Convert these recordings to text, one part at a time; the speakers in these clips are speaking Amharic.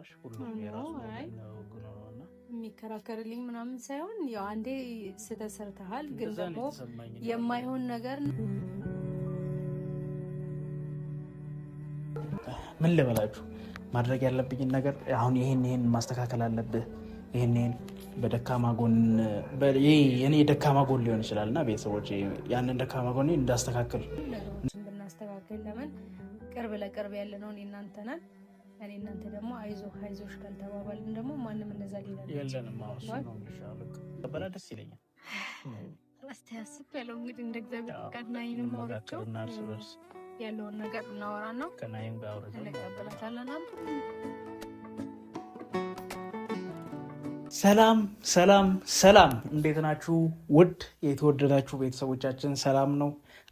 ገባሽ? ሁሉም የራሱ ነው ነውና የሚከራከርልኝ ምናምን ሳይሆን ያው አንዴ ስተሰርተሃል፣ ግን ደግሞ የማይሆን ነገር ምን ልበላችሁ ማድረግ ያለብኝን ነገር አሁን ይሄን ማስተካከል አለብህ ይሄን በደካማ ጎን የኔ ደካማ ጎን ሊሆን ይችላልና ቤተሰቦች ያንን ደካማ ጎን እንዳስተካክል ብናስተካክል ለምን ቅርብ ለቅርብ ያለነው እናንተ ነን። እኔ እናንተ ደግሞ አይዞሽ ካልተባባልን ደግሞ ማንም እንደዛ ሊላል የለንም። አውሱ ነው ይሻላል ተበላ ደስ ይለኛል። አስተያስብ ያለው እንግዲህ እንደ እግዚአብሔር ቀናይን ማውራቸው ያለውን ነገር እናወራና ነው ከናይም ጋር አውርተን እንቀበላታለን። ሰላም እንዴት ናችሁ? ውድ የተወደዳችሁ ቤተሰቦቻችን ሰላም ነው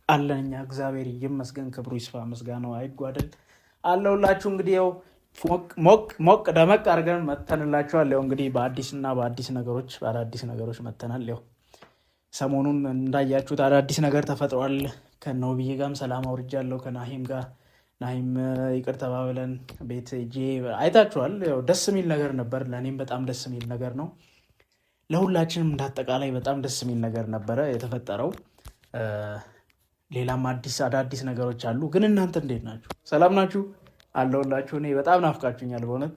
አለን። እኛ እግዚአብሔር ይመስገን፣ ክብሩ ይስፋ፣ ምስጋናው አይጓደል አለውላችሁ። እንግዲህ ያው ሞቅ ደመቅ አድርገን መተንላችኋል። ያው እንግዲህ በአዳዲስ ነገሮች መተናል። ያው ሰሞኑን እንዳያችሁት አዳዲስ ነገር ተፈጥሯል። ከነውብዬ ጋርም ሰላም አውርጃለሁ። ከናሂም ጋር ናሂም ይቅር ተባብለን ቤት ሄጄ አይታችኋል። ያው ደስ የሚል ነገር ነበር። ለእኔም በጣም ደስ የሚል ነገር ነው። ለሁላችንም እንዳጠቃላይ በጣም ደስ የሚል ነገር ነበረ የተፈጠረው። ሌላም አዳዲስ ነገሮች አሉ። ግን እናንተ እንዴት ናችሁ? ሰላም ናችሁ? አለሁላችሁ። እኔ በጣም ናፍቃችሁኛል በእውነት።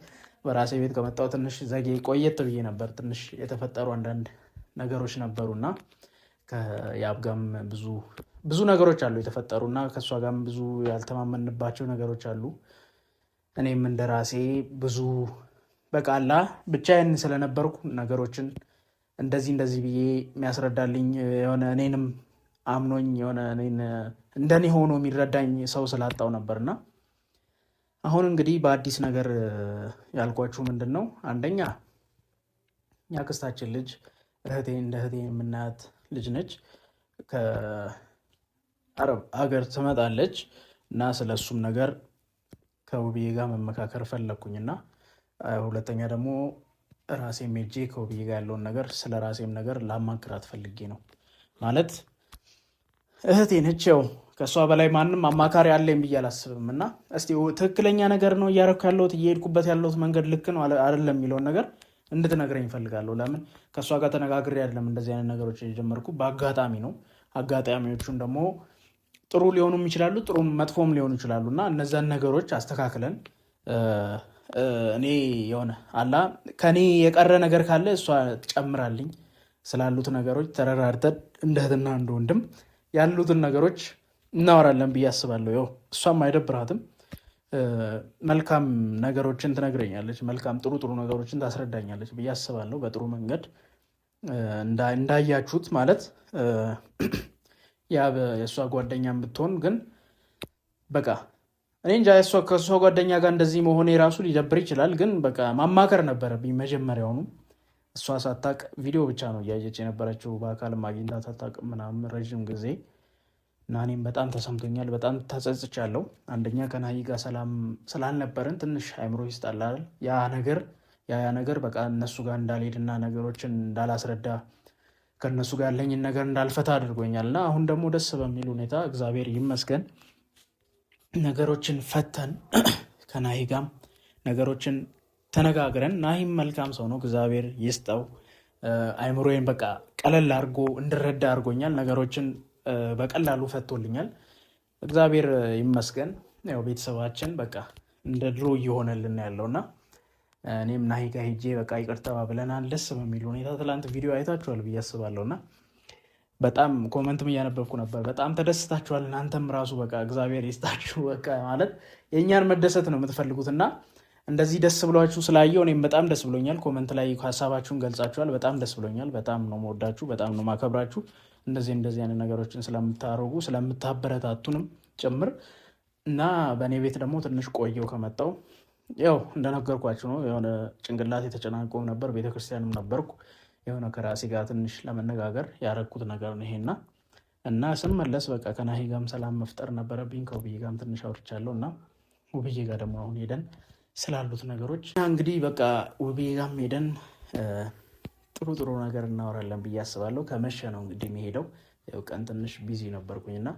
በራሴ ቤት ከመጣሁ ትንሽ ዘጌ ቆየት ብዬ ነበር። ትንሽ የተፈጠሩ አንዳንድ ነገሮች ነበሩና ከያብ ጋርም ብዙ ነገሮች አሉ የተፈጠሩና ከእሷ ጋርም ብዙ ያልተማመንባቸው ነገሮች አሉ። እኔም እንደ ራሴ ብዙ በቃላ ብቻዬን ስለነበርኩ ነገሮችን እንደዚህ ብዬ የሚያስረዳልኝ የሆነ እኔንም አምኖኝ የሆነ እንደኔ ሆኖ የሚረዳኝ ሰው ስላጣው ነበርና አሁን እንግዲህ በአዲስ ነገር ያልኳችሁ ምንድን ነው፣ አንደኛ የአክስታችን ልጅ እንደ እህቴ የምናያት ልጅ ነች። ከአረብ ሀገር ትመጣለች እና ስለሱም ነገር ከውብዬ ጋር መመካከር ፈለግኩኝና ሁለተኛ ደግሞ ራሴም ሄጄ ከውብዬ ጋር ያለውን ነገር ስለ ራሴም ነገር ላማክራት ፈልጌ ነው። ማለት እህቴ ነች። ያው ከእሷ በላይ ማንም አማካሪ አለኝ ብዬ አላስብም እና እስቲ ትክክለኛ ነገር ነው እያደረኩ ያለሁት እየሄድኩበት ያለሁት መንገድ ልክ ነው አይደለም የሚለውን ነገር እንድትነግረኝ እፈልጋለሁ። ለምን ከእሷ ጋር ተነጋግሬ አይደለም እንደዚህ አይነት ነገሮች የጀመርኩ፣ በአጋጣሚ ነው። አጋጣሚዎቹን ደግሞ ጥሩ ሊሆኑም ይችላሉ፣ ጥሩ መጥፎም ሊሆኑ ይችላሉ እና እነዛን ነገሮች አስተካክለን እኔ የሆነ ከኔ የቀረ ነገር ካለ እሷ ትጨምራልኝ ስላሉት ነገሮች ተረራርተን እንደ እህትና እንደ ወንድም ያሉትን ነገሮች እናወራለን ብዬ አስባለሁ። ያው እሷም አይደብራትም፣ መልካም ነገሮችን ትነግረኛለች፣ መልካም ጥሩ ነገሮችን ታስረዳኛለች ብዬ አስባለሁ። በጥሩ መንገድ እንዳያችሁት ማለት የእሷ ጓደኛም ብትሆን ግን በቃ እኔ እንጃ ከእሷ ጓደኛ ጋር እንደዚህ መሆኔ ራሱ ሊደብር ይችላል። ግን በቃ ማማከር ነበረብኝ መጀመሪያውኑ። እሷ ሳታቅ ቪዲዮ ብቻ ነው እያየች የነበረችው፣ በአካልም አግኝታት አታውቅም ምናምን ረዥም ጊዜ እና እኔም በጣም ተሰምቶኛል፣ በጣም ተጸጽቻለሁ። አንደኛ ከናሂ ጋር ሰላም ስላልነበርን ትንሽ አይምሮ ይስጣላል። ያ ነገር በቃ እነሱ ጋር እንዳልሄድና ነገሮችን እንዳላስረዳ ከእነሱ ጋር ያለኝን ነገር እንዳልፈታ አድርጎኛል እና አሁን ደግሞ ደስ በሚል ሁኔታ እግዚአብሔር ይመስገን ነገሮችን ፈተን ከናሂ ጋርም ነገሮችን ተነጋግረን፣ ናሂም መልካም ሰው ነው፣ እግዚአብሔር ይስጠው። አይምሮዬን በቃ ቀለል አድርጎ እንድረዳ አድርጎኛል። ነገሮችን በቀላሉ ፈቶልኛል፣ እግዚአብሔር ይመስገን። ያው ቤተሰባችን በቃ እንደ ድሮ እየሆነልን ያለውና እኔም ናሂ ጋር ሄጄ በቃ ይቅርታ ብለናል። ደስ በሚል ሁኔታ ትላንት ቪዲዮ አይታችኋል ብዬ አስባለሁና በጣም ኮመንትም እያነበብኩ ነበር። በጣም ተደስታችኋል እናንተም ራሱ በቃ እግዚአብሔር ይስጣችሁ። በቃ ማለት የእኛን መደሰት ነው የምትፈልጉትና እንደዚህ ደስ ብሏችሁ ስላየው እኔም በጣም ደስ ብሎኛል። ኮመንት ላይ ሀሳባችሁን ገልጻችኋል። በጣም ደስ ብሎኛል። በጣም ነው መወዳችሁ፣ በጣም ነው ማከብራችሁ። እንደዚህ አይነት ነገሮችን ስለምታደርጉ ስለምታበረታቱንም ጭምር እና በእኔ ቤት ደግሞ ትንሽ ቆየው ከመጣው ያው እንደነገርኳችሁ ነው። የሆነ ጭንቅላት የተጨናንቆም ነበር፣ ቤተክርስቲያንም ነበርኩ። የሆነ ከራሴ ጋር ትንሽ ለመነጋገር ያረግኩት ነገር ነው ይሄና እና ስንመለስ በቃ ከናሂ ጋርም ሰላም መፍጠር ነበረብኝ። ከውብዬ ጋርም ትንሽ አውርቻለሁ እና ውብዬ ጋር ደግሞ አሁን ሄደን ስላሉት ነገሮች እንግዲህ በቃ ውብዬ ጋርም ሄደን ጥሩ ነገር እናወራለን ብዬ አስባለሁ። ከመሸ ነው እንግዲህ የሚሄደው። ያው ቀን ትንሽ ቢዚ ነበርኩኝና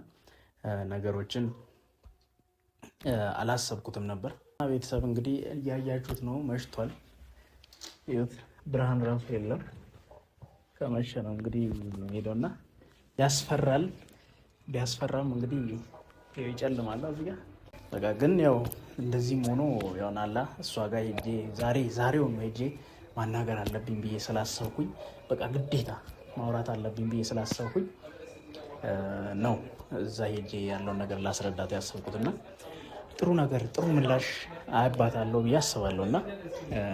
ነገሮችን አላሰብኩትም ነበር። ቤተሰብ እንግዲህ እያያችሁት ነው፣ መሽቷል። ይኸውት ብርሃን ራሱ የለም። ከመሸ ነው እንግዲህ ሄደውና ያስፈራል። ቢያስፈራም እንግዲህ ይጨልማል እዚህ ጋር በቃ። ግን ያው እንደዚህም ሆኖ ይሆናላ እሷ ጋር ሄጄ ዛሬውን ሄጄ ማናገር አለብኝ ብዬ ስላሰብኩኝ በቃ ግዴታ ማውራት አለብኝ ብዬ ስላሰብኩኝ ነው እዛ ሄጄ ያለውን ነገር ላስረዳት ያሰብኩትና ጥሩ ነገር ጥሩ ምላሽ አያባታለሁ ብዬ አስባለሁ እና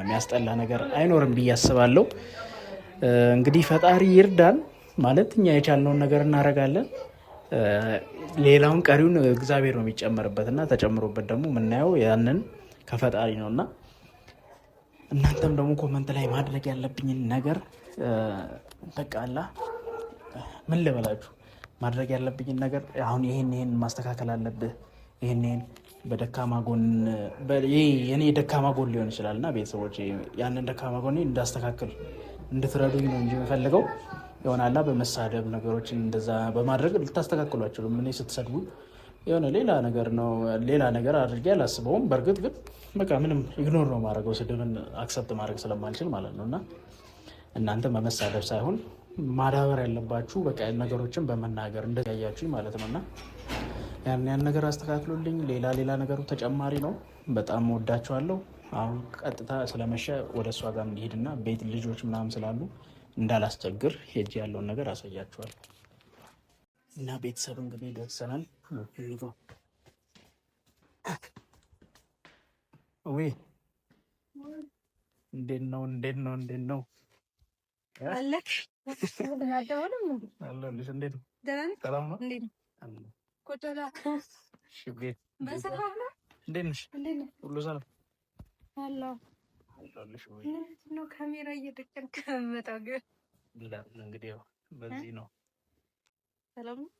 የሚያስጠላ ነገር አይኖርም ብዬ አስባለሁ። እንግዲህ ፈጣሪ ይርዳን ማለት እኛ የቻልነውን ነገር እናደርጋለን። ሌላውን ቀሪውን እግዚአብሔር ነው የሚጨመርበት እና ተጨምሮበት ደግሞ የምናየው ያንን ከፈጣሪ ነው እና እናንተም ደግሞ ኮመንት ላይ ማድረግ ያለብኝን ነገር በቃ አላ ምን ልበላችሁ ማድረግ ያለብኝን ነገር አሁን ይሄን ማስተካከል አለብህ ይሄን በደካማ ጎን የኔ ደካማ ጎን ሊሆን ይችላል እና ቤተሰቦች ያንን ደካማ ጎን እንዳስተካክል እንድትረዱኝ ነው እንጂ የምፈልገው ይሆናላ በመሳደብ ነገሮችን እንደዛ በማድረግ ልታስተካክሏቸው ምን ስትሰድቡ የሆነ ሌላ ነገር አድርጌ አላስበውም። በእርግጥ ግን በቃ ምንም ኢግኖር ነው ማድረገው ስድብን አክሰፕት ማድረግ ስለማልችል ማለት ነው እና እናንተ በመሳደብ ሳይሆን ማዳበር ያለባችሁ በቃ ነገሮችን በመናገር እንደያያችሁ ማለት ነው እና ያን ነገር አስተካክሉልኝ። ሌላ ነገሩ ተጨማሪ ነው። በጣም ወዳችኋለሁ። አሁን ቀጥታ ስለመሸ ወደ እሷ ጋር እንዲሄድና ቤት ልጆች ምናምን ስላሉ እንዳላስቸግር ሄጅ ያለውን ነገር አሳያችኋለሁ እና ቤተሰብ እንግዲህ ደርሰናል። እንዴት ነው አለሽ? ሁሉ ሰላም ነው። ካሜራ እየደቀንክ መጣው ግን እንግዲህ በዚህ ነው። ሰላም ነው።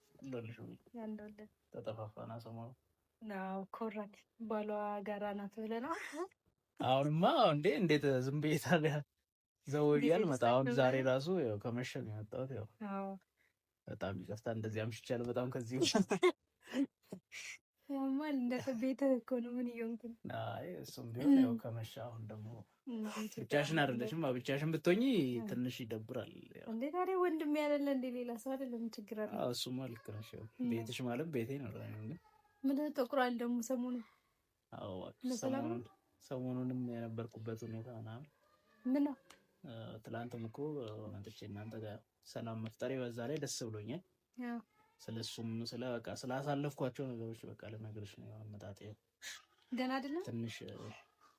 ተጠፋፋና ሰሞኑን ነው ኮራት ባሏ ጋራ ናት ብለህ ነው። አሁንማ እንዴት ዝም ብዬ ታዲያ ዘወይ አልመጣ። አሁን ዛሬ ራሱ ያው ከመሸ ነው የመጣሁት። ያው በጣም ይቅርታ እንደዚህ አምሽቻለሁ። በጣም ከዚህ ያማል እንደ ቤት እኮ ነው። ምን ይሆንኩ? አይ እሱም ቢሆን ያው ከመሸ አሁን ደግሞ ብቻሽን አይደለሽም። ብቻሽን ብትሆኚ ትንሽ ይደብራል። እንዴ ታዲያ ወንድም ያለለ እንደ ሌላ ሰው አይደለም። ችግር አለ? አዎ እሱማ ልክ ነሽ። ቤትሽ ማለት ቤቴ ነው። ምን ተቆራል ደግሞ ሰሞኑን? አዎ ሰሞኑንም የነበርኩበት ሁኔታ ምናምን ምን ነው ትላንትም እኮ መጥቼ እናንተ ጋር ሰላም መፍጠሬ በዛ ላይ ደስ ብሎኛል። ስለሱም በቃ ስላሳለፍኳቸው ነገሮች በቃ ለነገሮች ነው አመጣጤ። ደህና አይደለም ትንሽ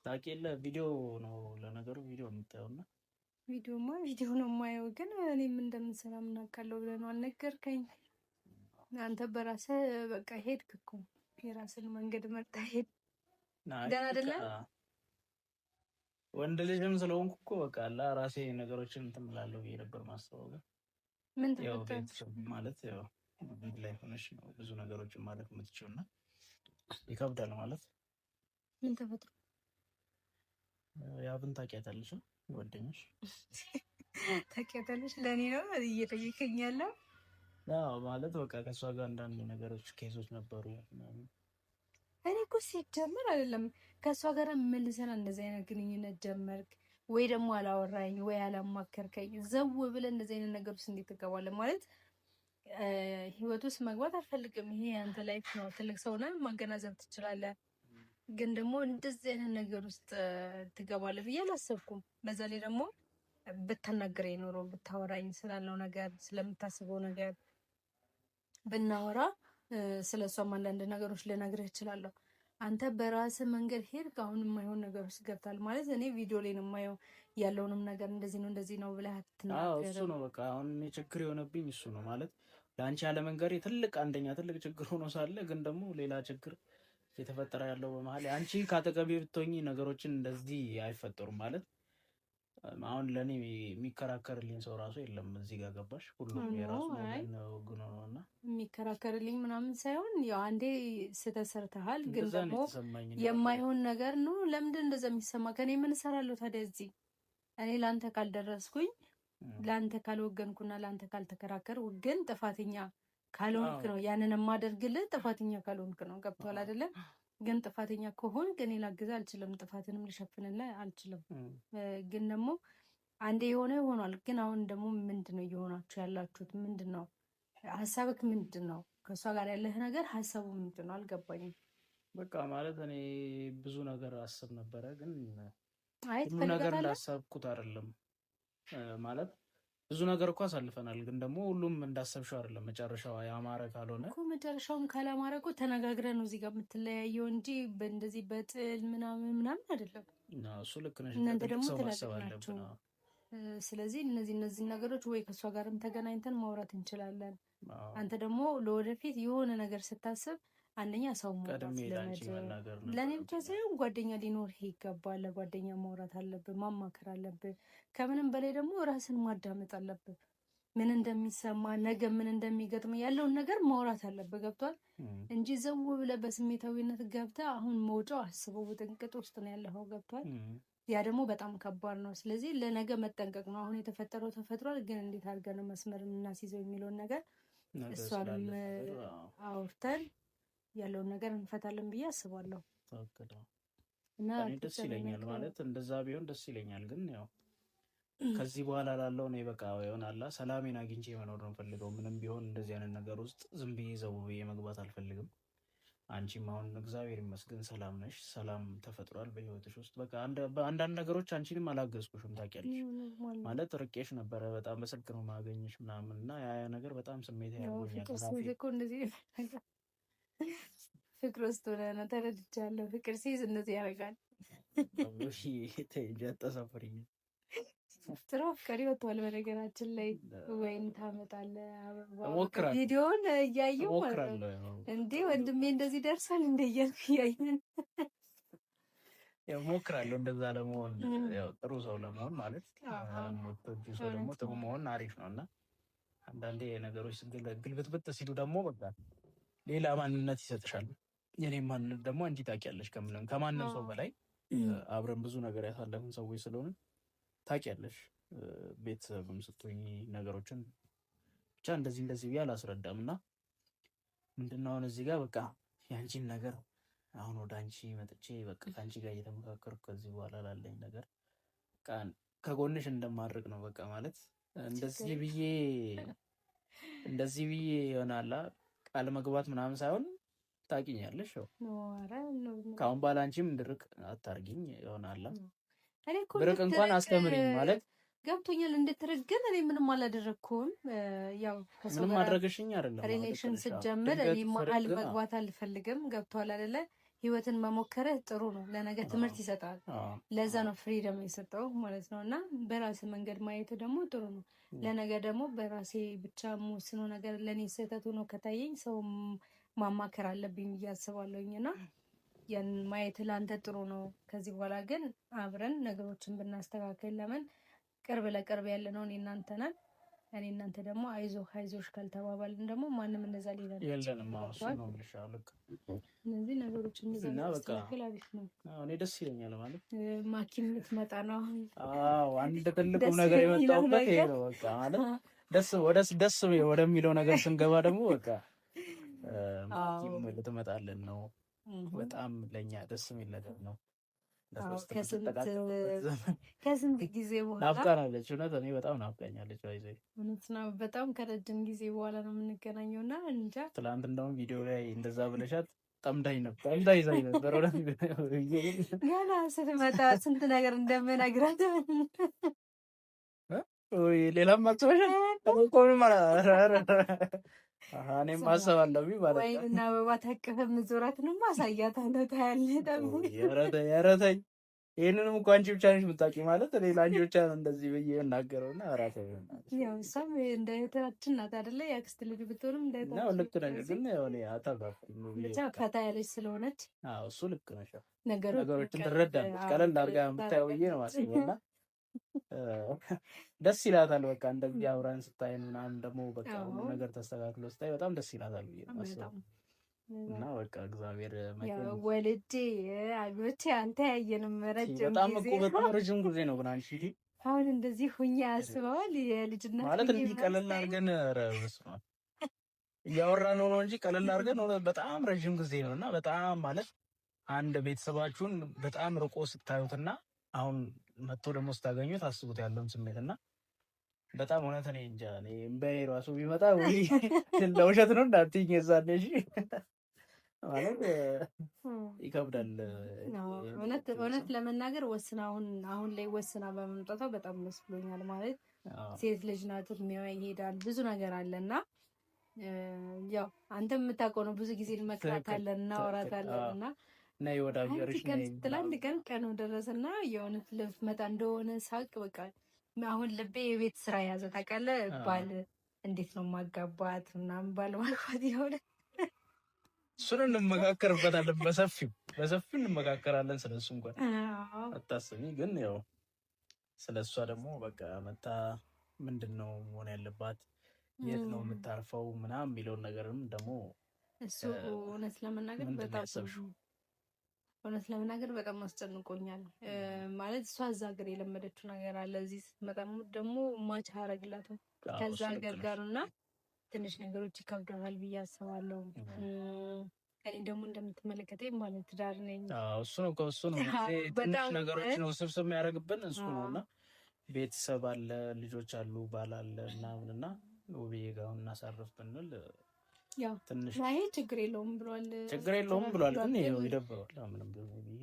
ታውቂ የለ ቪዲዮ ነው ለነገሩ ቪዲዮ የምታየውና ቪዲዮ ነው የማየው። ግን እኔም እንደምሰራ ምን አውቃለሁ ብለህ ነው አልነገርከኝ? አንተ በራስህ በቃ ሄድክ እኮ የራስን መንገድ መርጠህ ሄድ። ደህና አይደለም ወንድ ልጅም ስለሆንኩ እኮ በቃ ራሴ ነገሮችን እንትን እላለሁ ብዬ ነበር ማስበው። ግን ምን ተፈጠረ ማለት ያው ቢግ ላይ ሆነሽ ነው ብዙ ነገሮችን ማለት የምትችይውና ይከብዳል ማለት። ምን ተፈጥሮ ያብን ታውቂያታለሽ? ጓደኛሽ ታውቂያታለሽ? ለእኔ ነው እየጠየቀኝ ያለው? አዎ ማለት በቃ ከእሷ ጋር አንዳንድ ነገሮች ኬሶች ነበሩ። እኔ እኮ ሲጀመር አይደለም ከእሷ ጋር መልሰና እንደዚህ አይነት ግንኙነት ጀመርክ ወይ ደግሞ አላወራኝ ወይ አላማከርከኝ ዘው ብለህ እንደዚህ አይነት ነገር ውስጥ እንዴት ትገባለህ? ማለት ህይወት ውስጥ መግባት አልፈልግም። ይሄ አንተ ላይፍ ነው። ትልቅ ሰው ነህ፣ ማገናዘብ ትችላለህ። ግን ደግሞ እንደዚህ አይነት ነገር ውስጥ ትገባለህ ብዬ አላሰብኩም። በዛ ላይ ደግሞ ብታናግረኝ ኖሮ ብታወራኝ ስላለው ነገር ስለምታስበው ነገር ብናወራ ስለሷም አንዳንድ ነገሮች ልነግርህ እችላለሁ። አንተ በራስህ መንገድ ሄድክ። አሁን የማይሆን ነገር ውስጥ ገብታል ማለት እኔ ቪዲዮ ላይ ነው የማየው ያለውንም ነገር እንደዚህ ነው ብለህ አትናገር። እሱ ነው በቃ አሁን ችግር የሆነብኝ እሱ ነው ማለት ለአንቺ ያለ መንገድ አንደኛ ትልቅ ችግር ሆኖ ሳለ ግን ደግሞ ሌላ ችግር የተፈጠረ ያለው በመሀል አንቺ ካጠገቤ ብትሆኚ ነገሮችን እንደዚህ አይፈጠሩም ማለት አሁን ለእኔ የሚከራከርልኝ ሰው ራሱ የለም። እዚህ ጋር ገባሽ? ሁሉም የራሱ ነው እና የሚከራከርልኝ ምናምን ሳይሆን ያው አንዴ ስተሰርተሃል፣ ግን ደግሞ የማይሆን ነገር ነው። ለምንድን እንደዛ የሚሰማ? ከኔ ምን እሰራለሁ ታዲያ እዚህ? እኔ ለአንተ ካልደረስኩኝ፣ ለአንተ ካልወገንኩና ለአንተ ካልተከራከር ግን ጥፋተኛ ካልሆንክ ነው ያንን የማደርግልህ። ጥፋተኛ ካልሆንክ ነው። ገብቶሃል አይደለም? ግን ጥፋተኛ ከሆን ግን ላግዝህ አልችልም፣ ጥፋትንም ልሸፍንልህ አልችልም። ግን ደግሞ አንዴ የሆነ ይሆናል። ግን አሁን ደግሞ ምንድን ነው እየሆናችሁ ያላችሁት? ምንድን ነው ሀሳብክ? ምንድን ነው ከእሷ ጋር ያለህ ነገር? ሀሳቡ ምንድን ነው? አልገባኝም። በቃ ማለት እኔ ብዙ ነገር አስብ ነበረ፣ ግን ሁሉ ነገር እንዳሰብኩት አይደለም። ማለት ብዙ ነገር እኮ አሳልፈናል፣ ግን ደግሞ ሁሉም እንዳሰብሽው አይደለም። መጨረሻው ያማረ ካልሆነ እኮ መጨረሻውም ካላማረ እኮ ተነጋግረን ነው እዚህ ጋር የምትለያየው እንጂ በእንደዚህ በጥል ምናምን አይደለም። እሱ ልክ ነሽ። እናንተ ደግሞ ትላላችሁ። ስለዚህ እነዚህ ነገሮች ወይ ከእሷ ጋርም ተገናኝተን ማውራት እንችላለን። አንተ ደግሞ ለወደፊት የሆነ ነገር ስታስብ አንደኛ ሰው ለእኔ ብቻ ሳይሆን ጓደኛ ሊኖር ይገባል። ለጓደኛ ማውራት አለብህ፣ ማማከር አለብህ። ከምንም በላይ ደግሞ ራስን ማዳመጥ አለብህ። ምን እንደሚሰማ ነገ ምን እንደሚገጥም ያለውን ነገር ማውራት አለብህ። ገብቷል? እንጂ ዘው ብለህ በስሜታዊነት ገብተህ አሁን መውጫው አስበው ጥንቅጥ ውስጥ ነው ያለኸው። ገብቷል? ያ ደግሞ በጣም ከባድ ነው። ስለዚህ ለነገ መጠንቀቅ ነው። አሁን የተፈጠረው ተፈጥሯል፣ ግን እንዴት አድርገን ነው መስመር እናስይዘው የሚለውን ነገር እሷንም አውርተን ያለውን ነገር እንፈታለን ብዬ አስባለሁ። እና ደስ ይለኛል ማለት እንደዛ ቢሆን ደስ ይለኛል። ግን ያው ከዚህ በኋላ ላለው እኔ በቃ ይሆናላ ሰላሜን አግኝቼ መኖር ነው ፈልገው። ምንም ቢሆን እንደዚህ አይነት ነገር ውስጥ ዝም ብዬ ዘው ብዬ መግባት አልፈልግም። አንቺም አሁን እግዚአብሔር ይመስገን ሰላም ነሽ፣ ሰላም ተፈጥሯል በህይወትሽ ውስጥ። በቃ በአንዳንድ ነገሮች አንቺንም አላገዝኩሽም ታውቂያለሽ። ማለት ርቄሽ ነበረ በጣም በስልክ ነው ማገኘሽ ምናምን እና ያ ነገር በጣም ስሜት ያርጎኛል። ፍቅር ውስጥ ሆነ ነው ተረድቻለሁ። ፍቅር ሲይዝ እንደዚህ ያደርጋል። ተሰፍሪኝ ጥሩ አፍቃሪ ወጥቷል። በነገራችን ላይ ወይን ታመጣለህ ቪዲዮውን እያየሁ ማለት ነው። እንዴ ወንድሜ እንደዚህ ደርሷል እንደ እያልኩ እያየን ያው ሞክራለሁ እንደዛ ለመሆን፣ ያው ጥሩ ሰው ለመሆን ማለት ሰው ደግሞ ጥሩ መሆን አሪፍ ነው። እና አንዳንዴ ነገሮች ግልብጥብጥ ሲሉ ደግሞ በቃ ሌላ ማንነት ይሰጥሻል። የኔም ማንነት ደግሞ አንቺ ታውቂያለሽ ከማንም ሰው በላይ አብረን ብዙ ነገር ያሳለፍን ሰዎች ስለሆነ ታውቂያለሽ። ቤተሰብም ስትሆኝ ነገሮችን ብቻ እንደዚህ ብዬ አላስረዳም። እና ምንድነው አሁን እዚህ ጋር በቃ የአንቺን ነገር አሁን ወደ አንቺ መጥቼ በቃ ከአንቺ ጋር እየተመካከርኩ ከዚህ በኋላ ላለኝ ነገር ከጎንሽ እንደማድረግ ነው። በቃ ማለት እንደዚህ ብዬ ይሆናላ ቃል መግባት ምናምን ሳይሆን ታውቂኛለሽ። ከአሁን በኋላ አንቺም እንድርቅ አታርጊኝ ይሆናላ። ብርቅ እንኳን አስተምሪኝ ማለት ገብቶኛል። እንድትርቅ ግን እኔ ምንም አላደረግኩም። ያው ምንም ማድረግሽኝ አይደለም። ሪሌሽን ስትጀምር እኔ መሀል መግባት አልፈልግም። ገብቷል አይደለ? ህይወትን መሞከርህ ጥሩ ነው፣ ለነገ ትምህርት ይሰጣል። ለዛ ነው ፍሪደም የሰጠው ማለት ነው። እና በራስ መንገድ ማየት ደግሞ ጥሩ ነው። ለነገ ደግሞ በራሴ ብቻ የምወስነው ነገር ለእኔ ስህተት ሆኖ ከታየኝ ሰው ማማከር አለብኝ ብዬ አስባለሁኝ። እና ያን ማየት ለአንተ ጥሩ ነው። ከዚህ በኋላ ግን አብረን ነገሮችን ብናስተካከል፣ ለምን ቅርብ ለቅርብ ያለ ነው እኔ እናንተ ነን። እኔ እናንተ ደግሞ አይዞሽ ካልተባባልን ደግሞ ማንም እንደዛ ሌላ የለንም። እሱ ነው ልክ እነዚህ ነገሮች እንደዛስተካከል አሪፍ ነው። እኔ ደስ ይለኛል ማለት ማኪም ልትመጣ ነው። አንድ ትልቁም ነገር የመጣሁበት ይሄ ነው። በቃ ማለት ደስ ወደሚለው ነገር ስንገባ ደግሞ በቃ ማኪም ልትመጣልን ነው። በጣም ለእኛ ደስ የሚል ነገር ነው። ከስንት ጊዜ በኋላ ናፍቃናለች። እውነት እኔ በጣም ናፍቃኛለች። እውነት ነው። በጣም ከረጅም ጊዜ በኋላ ነው የምንገናኘው እና እንጃ ትናንት እንደውም ቪዲዮ ላይ እንደዛ ብለሻት ጠምዳ ይዛኝ ነበር። ገና ስትመጣ ስንት ነገር እንደምነግራት ሌላም ማክሰበሻ እኔም ማሰብ አለብኝ ማለት ነው። ወይና አበባ ታቀፈ ምዞራት ነው ማሳያት አንተ ታያለህ። የረተኝ ይህንንም እኮ አንቺ ብቻ ነሽ የምታውቂው ማለት ሌላ አንቺ ብቻ ነው እንደዚህ ብዬ እናገረውና ራሴ ያው እሷም እንደ እህታችን ናት አይደለ? የአክስት ልጅ ብትሆንም እንደ እህታችን ነው። ልክ ነሽ። ግን ሆነ አታባፍም ብቻ ፈታ ያለች ስለሆነች እሱ ልክ ነሽ። ነገሮችን ትረዳለች። ቀለል አድርጋ የምታየው ብዬ ነው ማስበውና ደስ ይላታል። በቃ እንደዚህ አብራን ስታይ ምናምን ደግሞ በቃ ሁሉ ነገር ተስተካክሎ ስታይ በጣም ደስ ይላታል ብዬ ነው ማስበው። እና በቃ እግዚአብሔር ወልጄ አግብቼ አንተ ያየንም በጣም ረጅም ጊዜ ነው። ግን አንቺ አሁን እንደዚህ ሁኛ ያስበዋል። የልጅነት ማለት እንዲህ ቀለል አድርገን እያወራን ነው እንጂ ቀለል አድርገን በጣም ረጅም ጊዜ ነው። እና በጣም ማለት አንድ ቤተሰባችሁን በጣም ርቆ ስታዩትና አሁን መጥቶ ደግሞ ስታገኙት አስቡት ያለውን ስሜትና በጣም እውነት እኔ እንጃ እኔ እምባዬ ራሱ ቢመጣ ወይ ለውሸት ነው እንዳትይኝ የዛኔ እሺ ማለት ይከብዳል። እውነት ለመናገር ወስና አሁን ላይ ወስና በመምጣቷ በጣም ደስ ብሎኛል። ማለት ሴት ልጅ ናት፣ እድሜዋ ይሄዳል፣ ብዙ ነገር አለና ያው አንተ የምታውቀው ነው። ብዙ ጊዜ እንመክራታለን፣ እናወራታለን እና ነይ ወደ ሀገርሽ ነይ ስትል አንድ ቀኑ ደረሰና የእውነት ልትመጣ እንደሆነ ሳቅ በቃ አሁን ልቤ የቤት ስራ ያዘ ታውቃለህ። ባል እንዴት ነው ማጋባት ምናምን ባል ማግባት የሆነ እሱን እንመካከርበታለን፣ በሰፊው እንመካከራለን። ስለሱ እንኳን አታስቢ። ግን ያው ስለሷ ደግሞ በቃ መታ ምንድን ነው መሆን ያለባት የት ነው የምታርፈው ምናምን የሚለውን ነገርም ደግሞ እሱ እውነት ለመናገር በጣም አስጨንቆኛል። ማለት እሷ እዛ ሀገር የለመደችው ነገር አለ፣ እዚህ ስትመጣ ደግሞ ማች አያረግላትም ከዛ ሀገር ጋር እና ትንሽ ነገሮች ይከብዳል ብዬ አስባለሁ። እኔ ደግሞ እንደምትመለከተኝ ማለት ትዳር ነኝ። እሱ ነው ትንሽ ነገሮች ነው ስብስብ የሚያደርግብን እሱ ነው እና ቤተሰብ አለ፣ ልጆች አሉ፣ ባል አለ ምናምን እና ውብዬ ጋር እናሳርፍ ብንል ትንሽ ችግር የለውም ብሏል። ግን ይደብረዋል። ምንም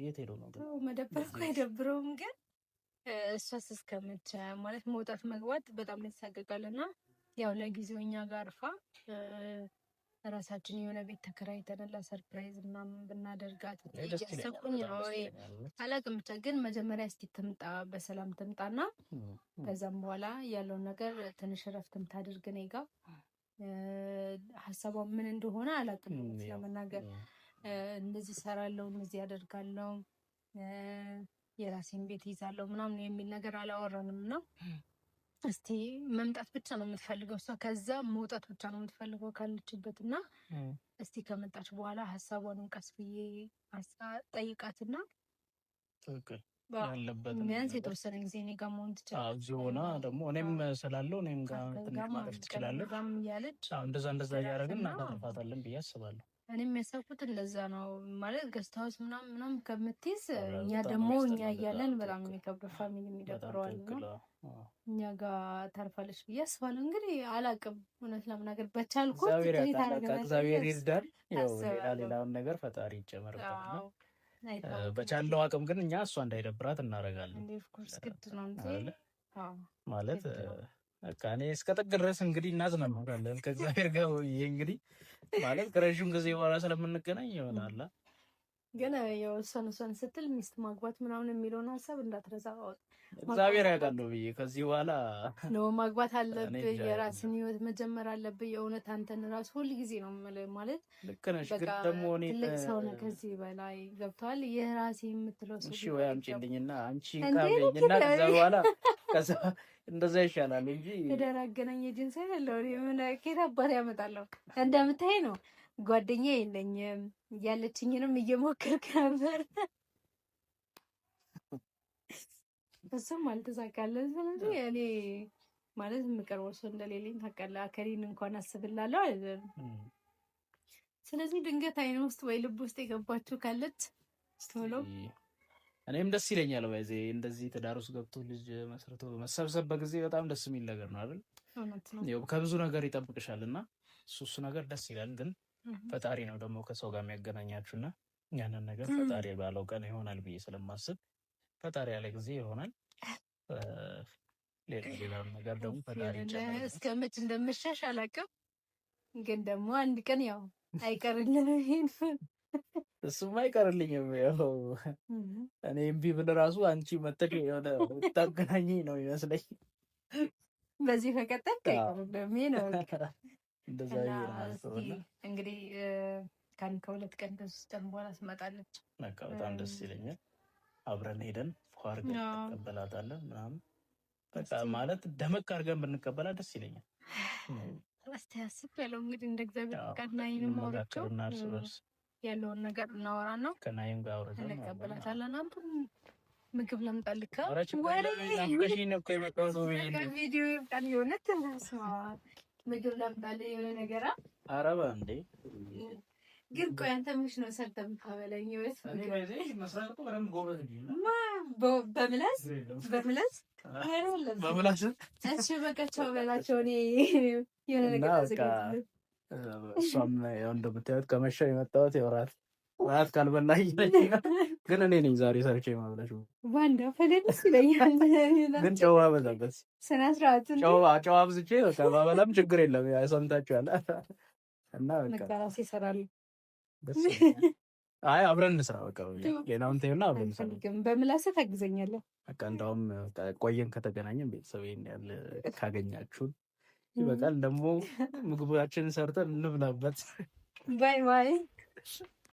የት ሄዶ ነው መደበር እኮ አይደብረውም። ግን እሷስ እስከመቼ ማለት መውጣት መግባት በጣም ያሳቅቃል እና ያው ለጊዜው እኛ ጋር አርፋ ራሳችን የሆነ ቤት ተከራይተንላ ሰርፕራይዝ ምናምን ብናደርጋት እያሰብኩኝ ነው። አላውቅም ብቻ ግን መጀመሪያ እስኪ ትምጣ፣ በሰላም ትምጣና ከዛም በኋላ ያለውን ነገር ትንሽ እረፍትም ታድርግ። እኔ ጋ ሀሳቧ ምን እንደሆነ አላውቅም ለመናገር። እንደዚህ እሰራለሁ፣ እንደዚህ ያደርጋለሁ፣ የራሴን ቤት ይዛለሁ ምናምን የሚል ነገር አላወራንም እና እስቲ መምጣት ብቻ ነው የምትፈልገው እሷ። ከዛ መውጣት ብቻ ነው የምትፈልገው ካለችበት እና እስቲ ከመጣች በኋላ ሀሳቧንም ቀስ ብዬ ጠይቃትና ቢያንስ የተወሰነ ጊዜ እኔ ጋር መሆን ትችላለች። እዚህ ሆና ደግሞ እኔም ስላለው እኔም ጋር ትንሽ ማለፍ ትችላለች። እንደዛ እያደረግን እናታርፋታለን ብዬ አስባለሁ። እኔ የሚያሰብኩት እንደዛ ነው ማለት ገስታውስ ምናምን ከምትይዝ እኛ ደግሞ እኛ እያለን በጣም የሚከብደው ፋሚሊ የሚደብረዋል ነው እኛ ጋር ታርፋለች ብዬ አስባለሁ። እንግዲህ አላውቅም እውነት ለመናገር በቻልኩት እግዚአብሔር ይርዳል። ሌላውን ነገር ፈጣሪ ይጨመርበት ነው። በቻለው አቅም ግን እኛ እሷ እንዳይደብራት እናደርጋለን ማለት በቃ እኔ እስከ ጥግ ድረስ እንግዲህ እናዝናናለን ከእግዚአብሔር ጋር። ይሄ እንግዲህ ማለት ከረዥም ጊዜ በኋላ ስለምንገናኝ ይሆናል። ግን ያው እሷን ስትል ሚስት ማግባት ምናምን የሚለውን ሀሳብ እንዳትረሳ። እግዚአብሔር ያውቃል ብዬ ከዚህ በኋላ ነው ማግባት አለብህ፣ የራስን ህይወት መጀመር አለብህ። የእውነት አንተን ራሱ ሁል ጊዜ ነው ማለት ልክ ነሽ። ግን ደግሞ እኔ ትልቅ ሰው ነህ፣ ከዚህ በላይ ገብቶሃል። የራሴ የምትለው ሰው እሺ ወይ አምጪልኝና አንቺ ካገኝና ከዛ በኋላ እንደዛ ይሻላል እንጂ ትዳር አገናኝ ኤጀንሲ ያለው ምን ከየት አባት ያመጣለሁ። እንደምታይ ነው ጓደኛ የለኝም፣ ያለችኝንም እየሞከርክ ነበር፣ እሱም አልተሳካለን። ስለዚህ እኔ ማለት የምቀርበው ሰው እንደሌለኝ ታውቃለህ። አከሪን እንኳን አስብላለሁ አይደል? ስለዚህ ድንገት አይን ውስጥ ወይ ልብ ውስጥ የገባችሁ ካለች ቶሎ እኔም ደስ ይለኛል። ባይዜ እንደዚህ ትዳር ውስጥ ገብቶ ልጅ መስርቶ መሰብሰብ በጊዜ በጣም ደስ የሚል ነገር ነው አይደል? ያው ከብዙ ነገር ይጠብቅሻል እና እሱ ነገር ደስ ይላል። ግን ፈጣሪ ነው ደግሞ ከሰው ጋር የሚያገናኛችሁና ያንን ነገር ፈጣሪ ባለው ቀን ይሆናል ብዬ ስለማስብ ፈጣሪ ያለ ጊዜ ይሆናል። ሌላው ነገር ደግሞ ፈጣሪ ይጨምራል። እስከ መች እንደምሻሽ አላውቅም፣ ግን ደግሞ አንድ ቀን ያው አይቀርልንም ይሄን እሱም አይቀርልኝም። ያው እኔ እምቢ ብል ራሱ አንቺ መተሽ የሆነ ታገናኘኝ ነው ይመስለኝ። በዚህ ከቀጠል ከይቀርልም ነው እንደዛ እንግዲህ ከሁለት ቀን ከሶስት ቀን በኋላ ትመጣለች። በቃ በጣም ደስ ይለኛል። አብረን ሄደን ፏር እንቀበላታለን ምናምን በቃ ማለት ደመቅ አድርገን ብንቀበላት ደስ ይለኛል። አስተያስብ ያለው እንግዲህ እንደ እግዚአብሔር ፈቃድ ናይንም አውራቸው ያለውን ነገር እናወራ ነው። ከናይም ጋር አውርተን እንቀበላታለን። አንተ ምግብ ለምጣልካ ቪዲዮ ይብቃል። የሆነት ምግብ ለምጣል የሆነ ነገር አረባ እንዴ ግን ቆይ አንተ ምንሽ ነው ሰርተህ የምታበላኝ? በምላስ እሺ በቃ ቻው በላቸው። እኔ የሆነ ነገር አዘጋጅልኝ። እሷም ያው እንደምታዩት ከመሸ የመጣሁት የወራት ራት ካልበላ ግን እኔ ነኝ ዛሬ ሰርቼ ማብላሽ። ዋንዳ ፈደስ ይለኛል። ግን ጨው አበዛበት። ስነ ስርዓት ጨው አብዝቼ በቃ ባበላም ችግር የለም። ሰምታችኋል። እና በቃ ራሴ እሰራለሁ። አይ አብረን እንስራ። በቃ ሌላውን ተይውና አብረን እንስራ። በምላስህ ታግዘኛለህ። በቃ እንደውም ቆየን ከተገናኘን ቤተሰቤን ያለ ካገኛችሁን ይበቃል። ደግሞ ምግባችንን ሰርተን እንብላበት። ባይ ባይ።